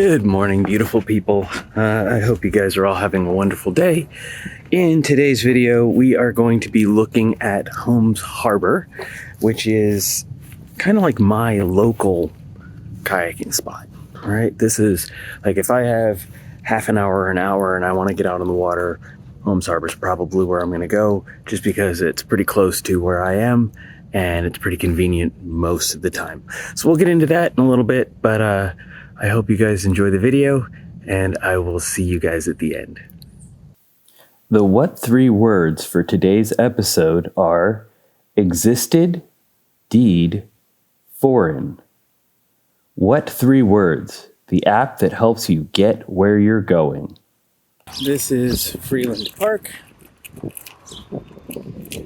Good morning, beautiful people. I hope you guys are all having a wonderful day. In today's video, we are going to be looking at Holmes Harbor, which is kind of like my local kayaking spot, right? This is like if I have half an hour or an hour and I want to get out on the water, Holmes Harbor is probably where I'm going to go, just because it's pretty close to where I am and it's pretty convenient most of the time. So we'll get into that in a little bit, but I hope you guys enjoy the video, and I will see you guys at the end. The what three words for today's episode are existed, deed, foreign. What three words? The app that helps you get where you're going. This is Freeland Park.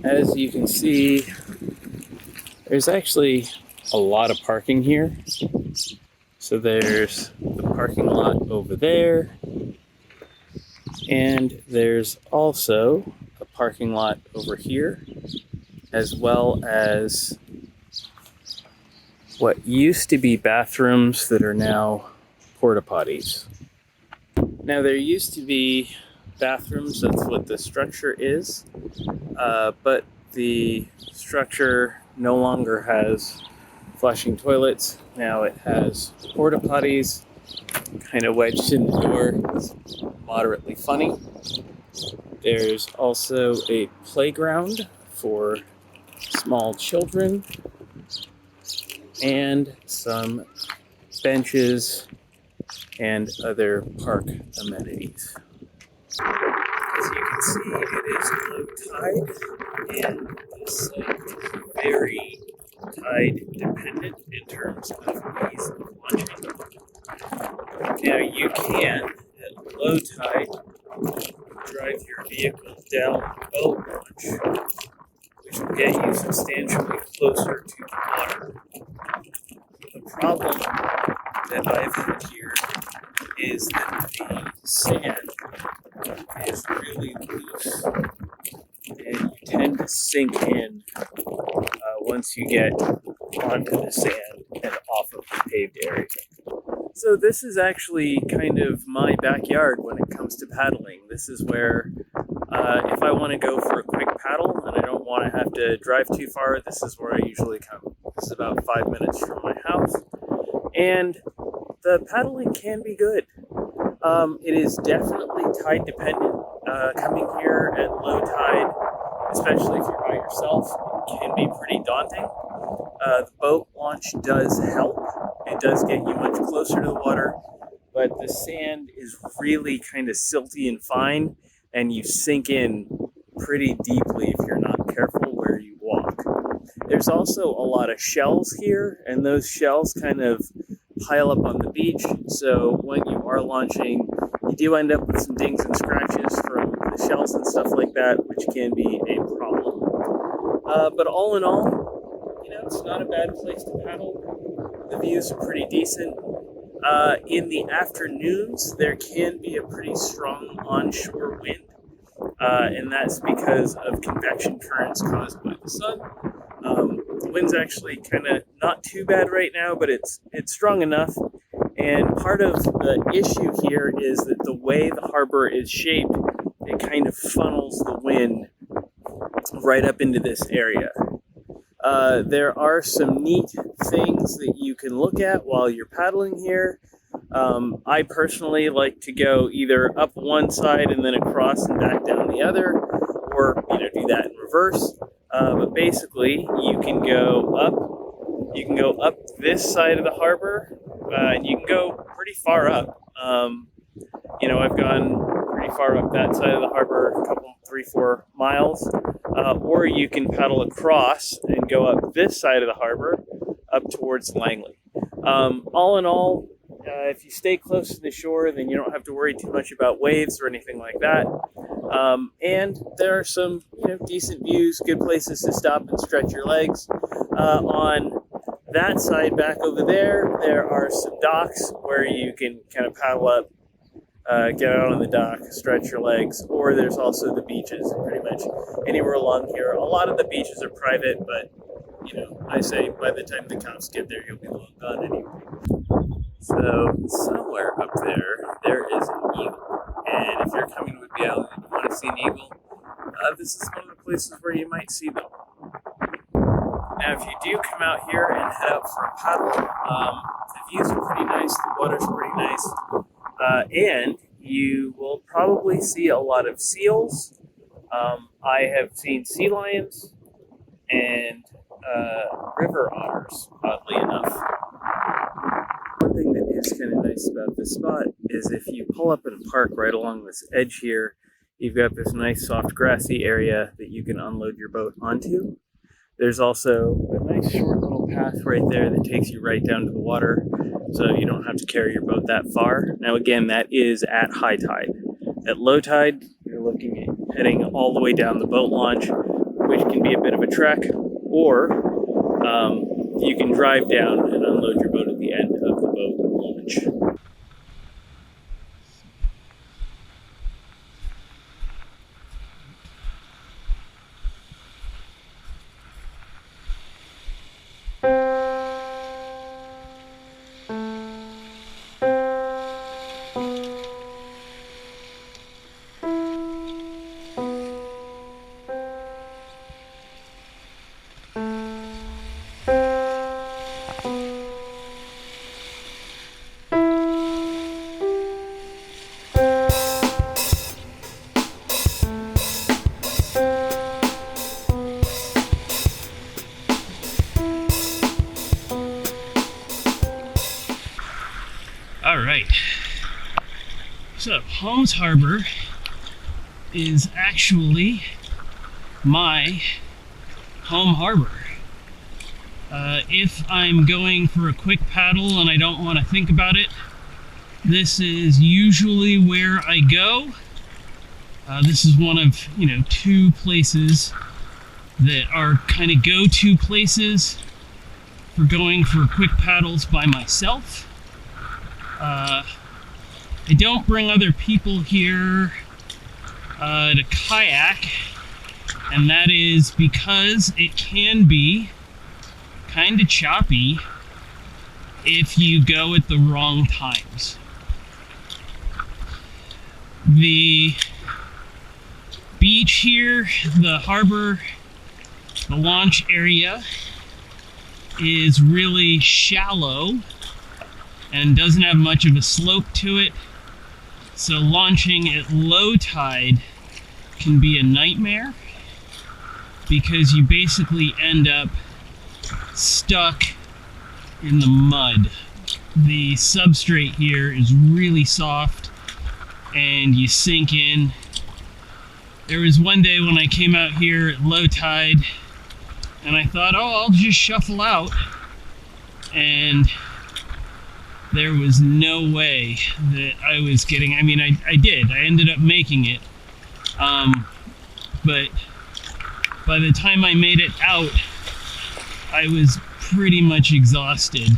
As you can see, there's actually a lot of parking here. So there's the parking lot over there, and there's also a parking lot over here, as well as what used to be bathrooms that are now porta potties. Now there used to be bathrooms, that's what the structure is, but the structure no longer has flushing toilets. Now it has porta potties kind of wedged in the door. It's moderately funny. There's also a playground for small children and some benches and other park amenities. As you can see, it is low tide, and this site is very tide dependent in terms of ease of launching. Now you can, at low tide, drive your vehicle down boat launch, which will get you substantially closer to the water. The problem that I've had here is that the sand is really loose, and you tend to sink in once you get onto the sand and off of the paved area. So this is actually kind of my backyard when it comes to paddling. This is where if I want to go for a quick paddle and I don't want to have to drive too far, this is where I usually come. This is about 5 minutes from my house, and the paddling can be good. It is definitely tide dependent. Coming here at low tide, especially if you're by yourself, can be pretty daunting. The boat launch does help. It does get you much closer to the water, but the sand is really kind of silty and fine, and you sink in pretty deeply if you're not careful where you walk. There's also a lot of shells here, and those shells kind of pile up on the beach, so when you are launching, you do end up with some dings and scratches from the shells and stuff like that, which can be a problem. But all in all, it's not a bad place to paddle. The views are pretty decent. In the afternoons, there can be a pretty strong onshore wind, and that's because of convection currents caused by the sun. The wind's actually kind of not too bad right now, but it's strong enough. And part of the issue here is that the way the harbor is shaped, it kind of funnels the wind right up into this area. There are some neat things that you can look at while you're paddling here. I personally like to go either up one side and then across and back down the other, or do that in reverse. But basically, you can go up this side of the harbor, and you can go pretty far up. I've gone pretty far up that side of the harbor, a couple, 3-4 miles. Or you can paddle across and go up this side of the harbor, up towards Langley. All in all, if you stay close to the shore, then you don't have to worry too much about waves or anything like that. And there are some decent views, good places to stop and stretch your legs. On that side back over there, there are some docks where you can kind of paddle up, get out on the dock, stretch your legs, or there's also the beaches, pretty much anywhere along here. A lot of the beaches are private, but I say by the time the cops get there, you'll be long gone anyway. So somewhere up there, there is an eagle. And if you're coming to Whidbey Island and you want to see an eagle, this is one of the places where you might see them. Now, if you do come out here and head out for a paddle, the views are pretty nice, the water's pretty nice, and you will probably see a lot of seals. I have seen sea lions and river otters, oddly enough. One thing that is kind of nice about this spot is if you pull up and park right along this edge here, you've got this nice soft grassy area that you can unload your boat onto. There's also a nice short little path right there that takes you right down to the water, so you don't have to carry your boat that far. Now again, that is at high tide. At low tide, you're looking at heading all the way down the boat launch, which can be a bit of a trek, or you can drive down and unload your boat at the end of the boat launch. All right, so Holmes Harbor is actually my home harbor. If I'm going for a quick paddle and I don't want to think about it, this is usually where I go. This is one of, two places that are kind of go-to places for going for quick paddles by myself. I don't bring other people here to kayak, and that is because it can be kind of choppy if you go at the wrong times. The beach here, the harbor, the launch area is really shallow and doesn't have much of a slope to it, so launching at low tide can be a nightmare because you basically end up stuck in the mud. The substrate here is really soft and you sink in. There was one day when I came out here at low tide and I thought, I'll just shuffle out, and there was no way that I was getting, I did. I ended up making it. But by the time I made it out, I was pretty much exhausted.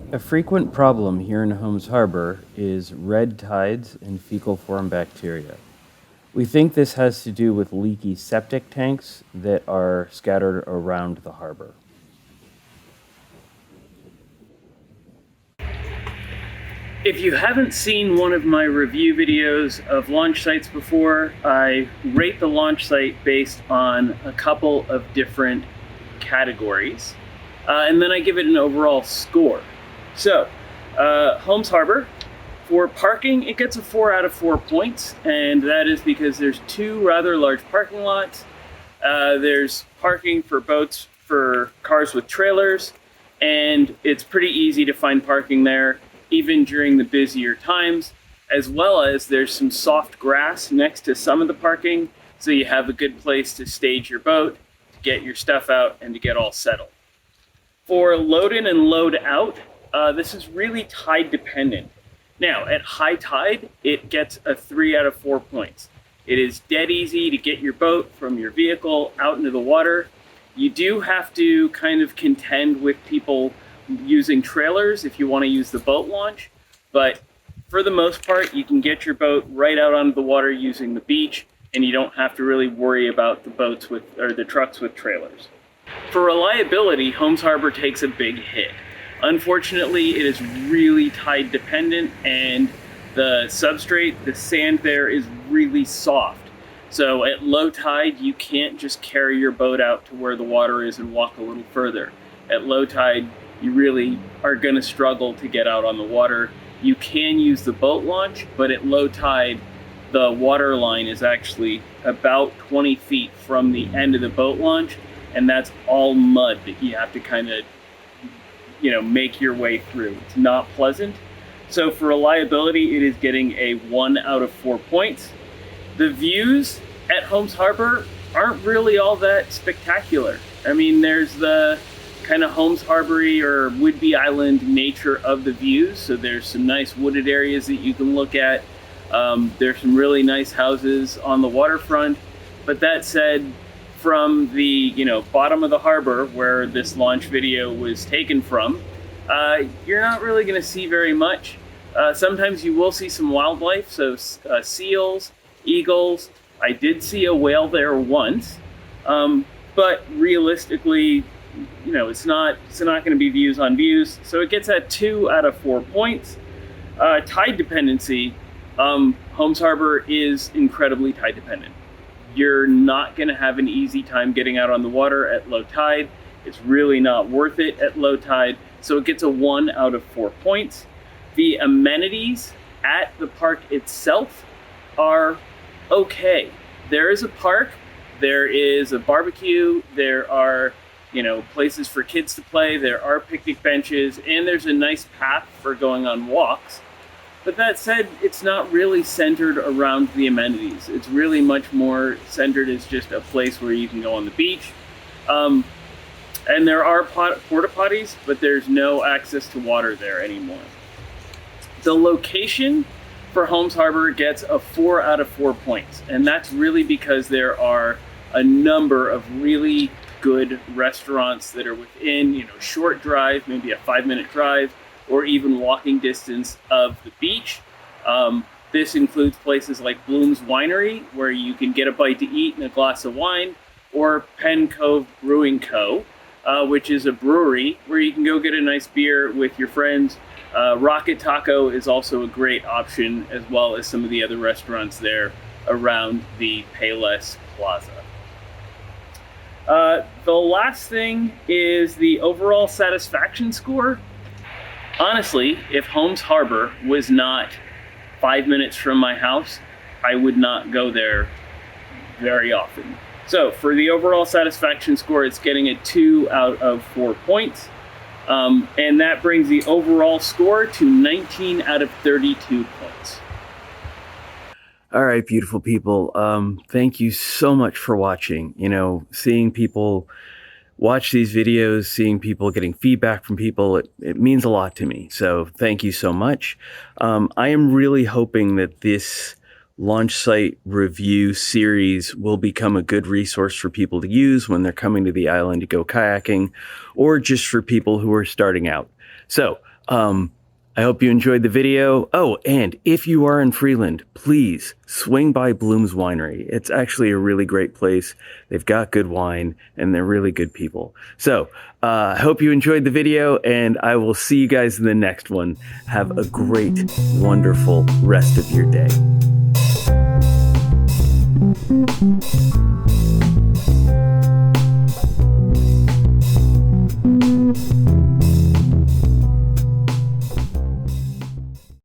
A frequent problem here in Holmes Harbor is red tides and fecal-form bacteria. We think this has to do with leaky septic tanks that are scattered around the harbor. If you haven't seen one of my review videos of launch sites before, I rate the launch site based on a couple of different categories, and then I give it an overall score. So, Holmes Harbor, for parking, it gets a 4 out of 4 points, and that is because there's two rather large parking lots. There's parking for boats, for cars with trailers, and it's pretty easy to find parking there, even during the busier times, as well as there's some soft grass next to some of the parking, so you have a good place to stage your boat, to get your stuff out, and to get all settled. For load in and load out, this is really tide dependent. Now, at high tide, it gets a 3 out of 4 points. It is dead easy to get your boat from your vehicle out into the water. You do have to kind of contend with people using trailers if you want to use the boat launch, but for the most part, you can get your boat right out onto the water using the beach, and you don't have to really worry about the boats or the trucks with trailers. For reliability, Holmes Harbor takes a big hit. Unfortunately, it is really tide dependent, and the substrate, the sand there, is really soft. So at low tide, you can't just carry your boat out to where the water is and walk a little further. At low tide, you really are going to struggle to get out on the water. You can use the boat launch, but at low tide, the water line is actually about 20 feet from the end of the boat launch, and that's all mud that you have to kind of, make your way through. It's not pleasant. So for reliability, it is getting a 1 out of 4 points. The views at Holmes Harbor aren't really all that spectacular. I mean, there's the kind of Holmes Harbor-y or Whidbey Island nature of the views. So there's some nice wooded areas that you can look at. There's some really nice houses on the waterfront. But that said, from the bottom of the harbor where this launch video was taken from, you're not really going to see very much. Sometimes you will see some wildlife, so seals, eagles. I did see a whale there once, but realistically, it's not going to be views on views. So it gets at 2 out of 4 points. Tide dependency. Holmes Harbor is incredibly tide dependent. You're not going to have an easy time getting out on the water at low tide. It's really not worth it at low tide. So it gets a 1 out of 4 points. The amenities at the park itself are okay. There is a park, there is a barbecue, there are, places for kids to play, there are picnic benches, and there's a nice path for going on walks. But that said, it's not really centered around the amenities. It's really much more centered as just a place where you can go on the beach. And there are porta potties, but there's no access to water there anymore. The location for Holmes Harbor gets a 4 out of 4 points. And that's really because there are a number of really good restaurants that are within, short drive, maybe a 5-minute drive, or even walking distance of the beach. This includes places like Bloom's Winery, where you can get a bite to eat and a glass of wine, or Penn Cove Brewing Co., which is a brewery where you can go get a nice beer with your friends. Rocket Taco is also a great option, as well as some of the other restaurants there around the Payless Plaza. The last thing is the overall satisfaction score. Honestly, if Holmes Harbor was not 5 minutes from my house, I would not go there very often. So for the overall satisfaction score, it's getting a 2 out of 4 points. And that brings the overall score to 19 out of 32 points. All right, beautiful people. Thank you so much for watching. Seeing people watch these videos, seeing people getting feedback from people, it means a lot to me. So thank you so much. I am really hoping that this launch site review series will become a good resource for people to use when they're coming to the island to go kayaking, or just for people who are starting out. So I hope you enjoyed the video. Oh, and if you are in Freeland, please swing by Bloom's Winery. It's actually a really great place. They've got good wine and they're really good people. So I hope you enjoyed the video, and I will see you guys in the next one. Have a great, wonderful rest of your day.